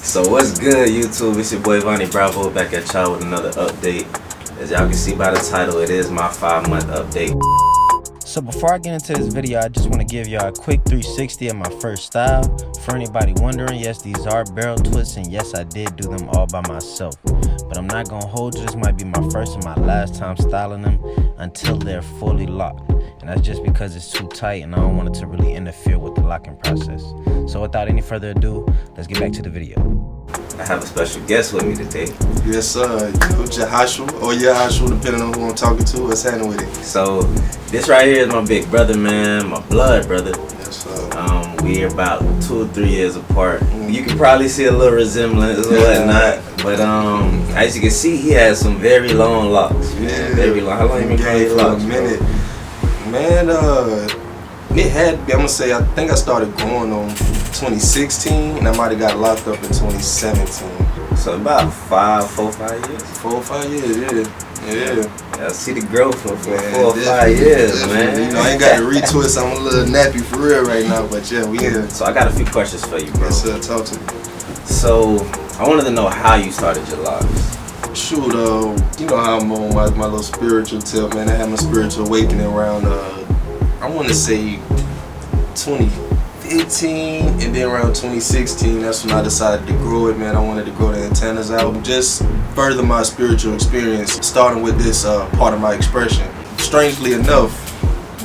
So what's good, YouTube? It's your boy Vonnie Bravo back at y'all with another update. As y'all can see by the title, it is my 5-month update. So before I get into this video, I just want to give y'all a quick 360 of my first style. For anybody wondering, yes, these are barrel twists, and yes, I did do them all by myself. But I'm not gonna hold you, this might be my first and my last time styling them until they're fully locked. And that's just because it's too tight and I don't want it to really interfere with the locking process. So without any further ado, let's get back to the video. I have a special guest with me today. Yes, sir. Jahashua or Yahashua, depending on who I'm talking to. What's happening with it? So this right here is my big brother, man, my blood brother. Yes, sir. We're about 2 or 3 years apart. You can probably see a little resemblance and whatnot, but as you can see, he has some very long locks. Yeah, very long. How long you been growing your locks? A minute, man. It had to be. I'm gonna say I think I started growing on 2016, and I might have got locked up in 2017. So about 4 or 5 years. 4 or 5 years, yeah. I see the growth for 4 or 5 years, man. You know, I ain't got to retwist. I'm a little nappy for real right now, but yeah, we here. So I got a few questions for you, bro. Yes, sir. Talk to me. So I wanted to know how you started your locks. Shoot, you know how I'm on my little spiritual tip, man. I had my spiritual awakening around, I want to say 2015, and then around 2016, that's when I decided to grow it, man. I wanted to grow the antennas out, just further my spiritual experience, starting with this part of my expression. Strangely enough,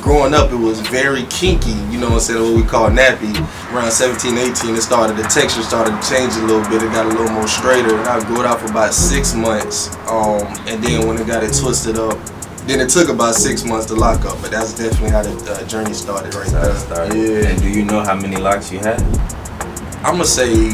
growing up, it was very kinky, you know what I'm saying, what we call nappy. Around 17, 18, the texture started to change a little bit. It got a little more straighter. And I grew it out for about 6 months, and then when it got it twisted up, then it took about 6 months to lock up, but that's definitely how the journey started right there. Yeah. And do you know how many locks you had? I'm gonna say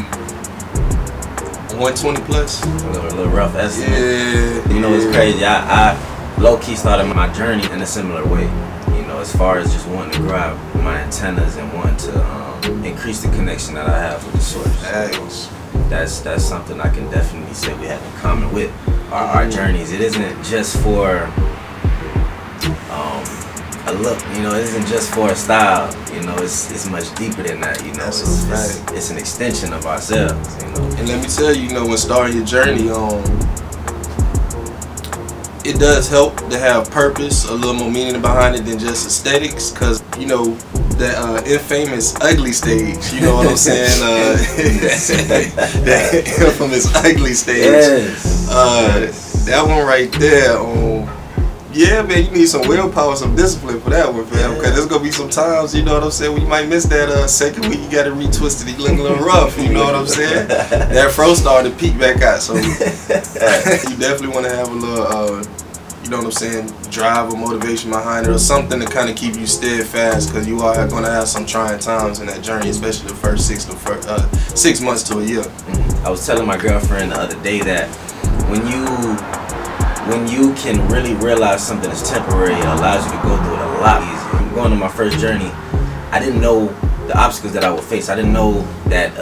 120 plus. A little rough estimate. Yeah. You know, it's crazy. I low-key started my journey in a similar way. You know, as far as just wanting to grab my antennas and wanting to increase the connection that I have with the source. That's something I can definitely say we have in common with our journeys. It isn't just for a look, you know, it isn't just for a style, you know, it's much deeper than that, you know. It's an extension of ourselves, you know. And let me tell you, you know, when starting your journey, it does help to have purpose, a little more meaning behind it than just aesthetics, because, you know, that infamous ugly stage, you know what I'm saying? That infamous ugly stage. Yes. That one right there, yeah, man, you need some willpower, some discipline for that one, fam. Because there's gonna be some times, you know what I'm saying, when you might miss that second week, you gotta retwist it, you look a little rough, you know what I'm saying? That fro started to peak back out, so you definitely want to have a little, you know what I'm saying, drive or motivation behind it, or something to kind of keep you steadfast, because you are gonna have some trying times in that journey, especially the first 6 months to a year. I was telling my girlfriend the other day that when you can really realize something is temporary, it allows you to go through it a lot easier. Going on my first journey, I didn't know the obstacles that I would face. I didn't know that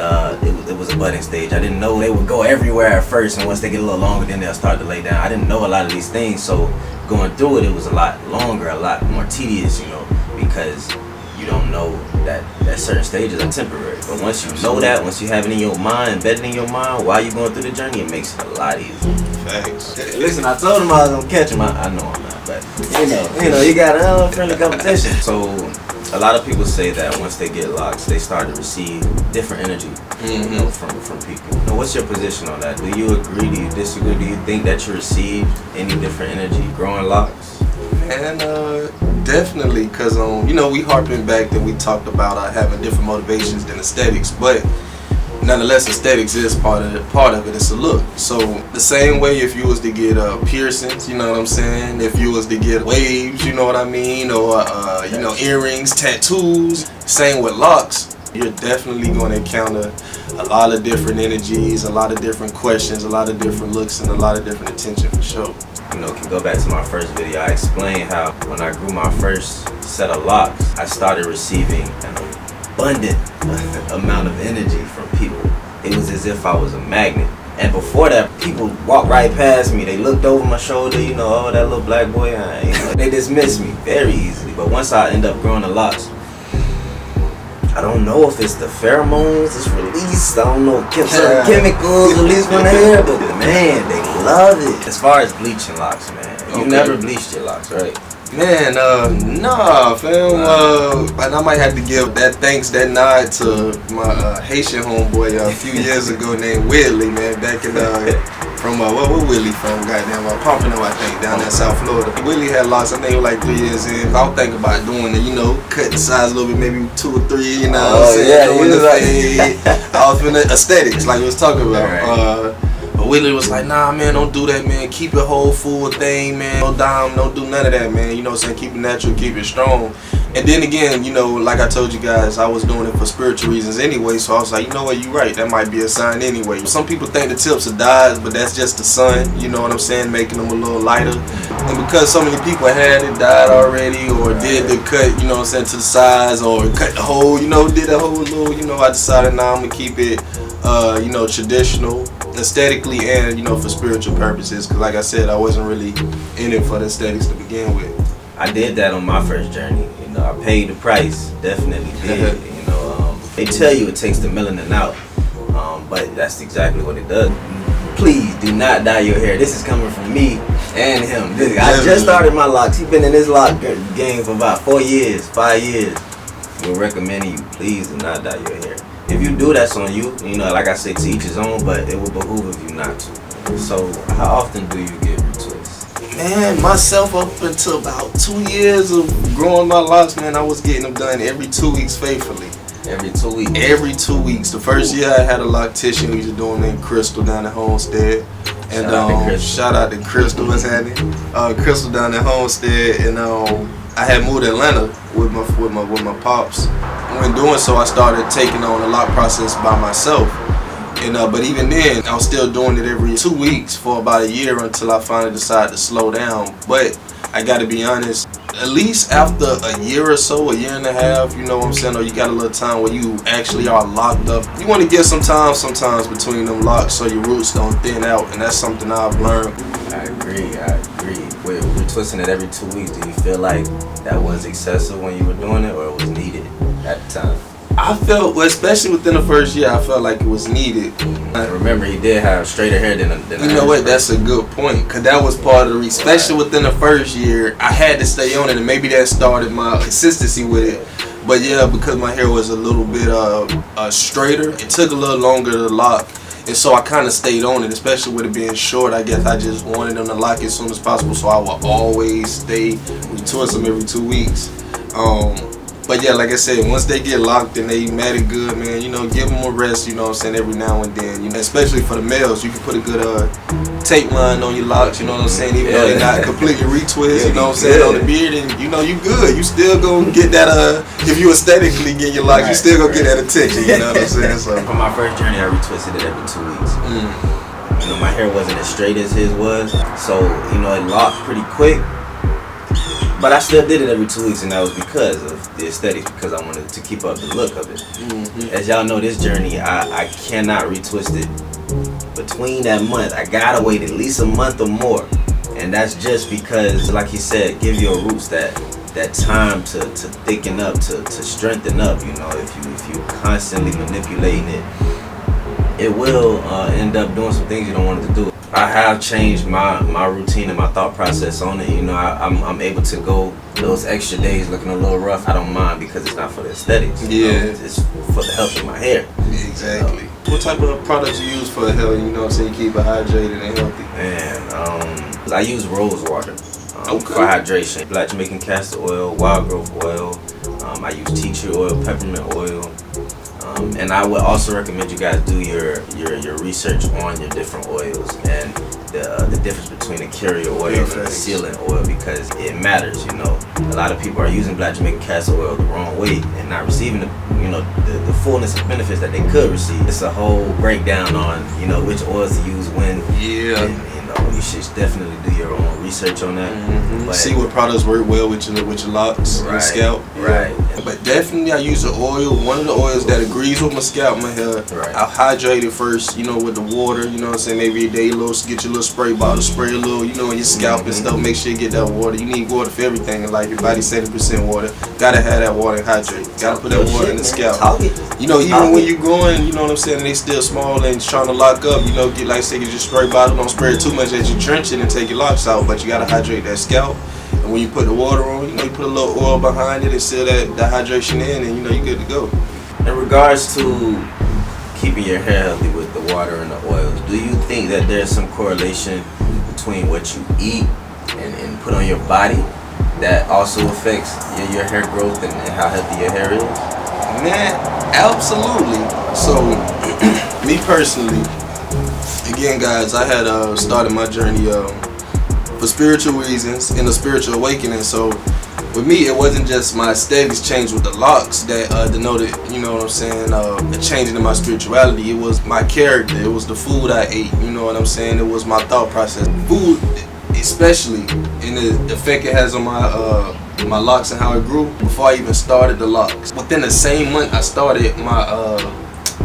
it was a budding stage. I didn't know they would go everywhere at first, and once they get a little longer, then they'll start to lay down. I didn't know a lot of these things, so going through it was a lot longer, a lot more tedious, you know, because you don't know that certain stages are temporary. But once you know that, once you have it in your mind, embedded in your mind, while you're going through the journey, it makes it a lot easier. Thanks. Listen, I told him I was gonna catch him. I know I'm not, but you know, you got a friendly competition. So a lot of people say that once they get locks, they start to receive different energy, you know, from people. Now, what's your position on that? Do you agree? Do you disagree? Do you think that you received any different energy growing locks? Man, definitely, because you know, we harping back that we talked about having different motivations than aesthetics, but nonetheless, aesthetics is part of it. It's a look. So the same way, if you was to get piercings, you know what I'm saying, if you was to get waves, you know what I mean, or you know, earrings, tattoos, same with locks, you're definitely going to encounter a lot of different energies, a lot of different questions, a lot of different looks, and a lot of different attention for sure. You know, can go back to my first video. I explained how when I grew my first set of locks, I started receiving an abundant amount of energy from people. It was as if I was a magnet. And before that, people walked right past me. They looked over my shoulder, you know, oh, that little black boy. They dismissed me very easily. But once I end up growing the locks, I don't know if it's the pheromones it's released. I don't know certain chemicals released from the hair, but man, they love it. As far as bleaching locks, man, you never bleached your locks, right? Man, nah, fam. And I might have to give that nod to my Haitian homeboy a few years ago named Whitney Man, back in from where Willie from? Goddamn, Pompano, I think, down in South Florida. Willie had locks. I think it was like 3 years in. I was thinking about doing it, cutting the size a little bit, maybe 2 or 3. You know what I'm saying? Doing the fade. I was feeling aesthetics, like we was talking about. But Willie was like, nah, man, don't do that, man. Keep it whole, full thing, man. No dime, don't do none of that, man. You know what I'm saying? Keep it natural, keep it strong. And then again, like I told you guys, I was doing it for spiritual reasons anyway. So I was like, you know what, you're right. That might be a sign anyway. Some people think the tips are dyes, but that's just the sun, you know what I'm saying? Making them a little lighter. And because so many people had it dyed already or did the cut, you know what I'm saying, to the size or cut the hole, did a whole little, I decided now I'm going to keep it, traditional, aesthetically and for spiritual purposes, because like I said, I wasn't really in it for the aesthetics to begin with. I did that on my first journey. I paid the price, definitely did. They tell you it takes the melanin out, but that's exactly what it does. Please do not dye your hair. This is coming from me and him. I just started my locks. He's been in this lock game for about 4 years, 5 years. We're recommending you, please do not dye your hair. If you do, that's on you. Like I said, to each his own, but it will behoove of you not to. So, how often do you get retwists? Man, myself up until about 2 years of growing my locks, man, I was getting them done every 2 weeks faithfully. Every 2 weeks? Every 2 weeks. The first year I had a loctician. We used to do them named Crystal down at Homestead. And shout out to Crystal, what's happening? Crystal down at Homestead, and I had moved to Atlanta with my pops. When doing so, I started taking on the lock process by myself. And but even then, I was still doing it every 2 weeks for about a year until I finally decided to slow down. But I got to be honest, at least after a year or so, a year and a half, you know what I'm saying, or you got a little time where you actually are locked up. You want to get some time sometimes between them locks so your roots don't thin out, and that's something I've learned. I agree. With retwisting it every 2 weeks, do you feel like that was excessive when you were doing it, or it was needed at the time? I felt, especially within the first year, I felt like it was needed. I remember he did have straighter hair than you know what? That's a good point, because that was part of the reason. Especially within the first year, I had to stay on it, and maybe that started my consistency with it. But yeah, because my hair was a little bit straighter, it took a little longer to lock. And so I kind of stayed on it, especially with it being short. I guess I just wanted them to lock as soon as possible, so I would always stay retwist them every 2 weeks. But yeah, like I said, once they get locked and they matted good, man, give them a rest, you know what I'm saying, every now and then. Especially for the males, you can put a good tape line on your locks, you know what I'm saying, even though they're not completely retwist, you know what I'm saying, on the beard, and you good. You still gonna get that, if you aesthetically get your locks, you still gonna get that attention, you know what I'm saying. So for my first journey, I retwisted it every 2 weeks. My hair wasn't as straight as his was, so it locked pretty quick. But I still did it every 2 weeks, and that was because of the aesthetics, because I wanted to keep up the look of it. As y'all know, this journey, I cannot retwist it between that month. I gotta wait at least a month or more, and that's just because, like he said, give your roots that time to thicken up, to strengthen up. If you constantly manipulating it, it will end up doing some things you don't want it to do. I have changed my routine and my thought process on it. I'm able to go those extra days looking a little rough. I don't mind, because it's not for the aesthetics. It's for the health of my hair. Exactly. What type of products you use for the health? You know what I'm saying, keep it hydrated and healthy. Man, I use rose water for hydration. Black Jamaican castor oil, wild growth oil. I use tea tree oil, peppermint oil. And I would also recommend you guys do your research on your different oils and the difference between a carrier oil and a sealant oil, because it matters. A lot of people are using Black Jamaican castor oil the wrong way and not receiving the fullness of benefits that they could receive. It's a whole breakdown on which oils to use when. And, you should definitely do your own research on that. See what products work well with your locks and scalp. Right. But definitely I use the oil, one of the oils that agrees with my scalp, my hair. Right. I'll hydrate it first, you know, with the water, you know what I'm saying? Maybe a day, get your little spray bottle, spray a little, you know, in your scalp and stuff. Make sure you get that water. You need water for everything in life. Your body's 70% water. Gotta have that water and hydrate. Gotta put that water in the scalp. You know, even when you're growing, you know what I'm saying, they still small and trying to lock up, you know, get like say get your spray bottle, don't spray it too much that you drench it and take your locks out, but you gotta hydrate that scalp. And when you put the water on, you know, you put a little oil behind it and seal that hydration in, and you know, you're good to go. In regards to keeping your hair healthy with the water and the oils, do you think that there's some correlation between what you eat and put on your body that also affects your hair growth and how healthy your hair is? Man, absolutely. So, me personally, again, guys, I had started my journey for spiritual reasons and a spiritual awakening. So with me, it wasn't just my aesthetics changed with the locks that denoted, you know what I'm saying, a changing in my spirituality. It was my character. It was the food I ate. You know what I'm saying. It was my thought process. Food, especially, and the effect it has on my locks and how it grew before I even started the locks. Within the same month, I started my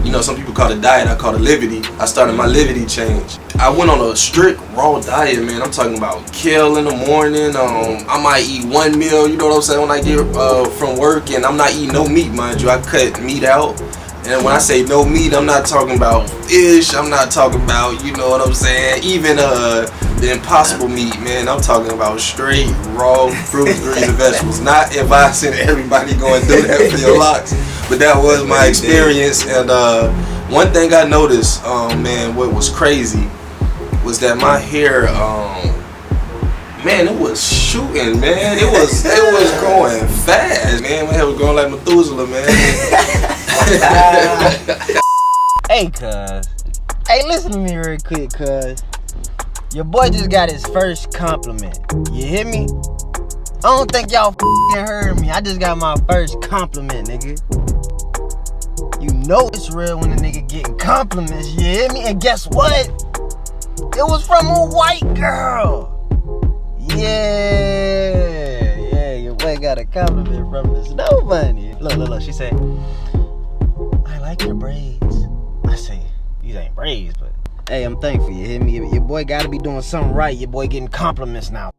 you know, some people call it diet, I call it livity. I started my livity change. I went on a strict raw diet, man. I'm talking about kale in the morning. I might eat one meal, you know what I'm saying, when I get from work, and I'm not eating no meat, mind you. I cut meat out. And when I say no meat, I'm not talking about fish. I'm not talking about, you know what I'm saying, even the impossible meat, man. I'm talking about straight raw fruits, greens, and vegetables. Not advising everybody going through that for your locks. But that was my experience, and one thing I noticed, man, what was crazy was that my hair, man, it was shooting, man. It was growing fast, man. My hair was growing like Methuselah, man. Hey, cuz. Hey, listen to me real quick, cuz. Your boy just got his first compliment. You hear me? I don't think y'all heard me. I just got my first compliment, nigga. You know it's real when a nigga getting compliments, you hear me? And guess what? It was from a white girl. Yeah, your boy got a compliment from the Snow Bunny. Look, she said, I like your braids. I say, these ain't braids, but hey, I'm thankful, you hear me? Your boy gotta be doing something right. Your boy getting compliments now.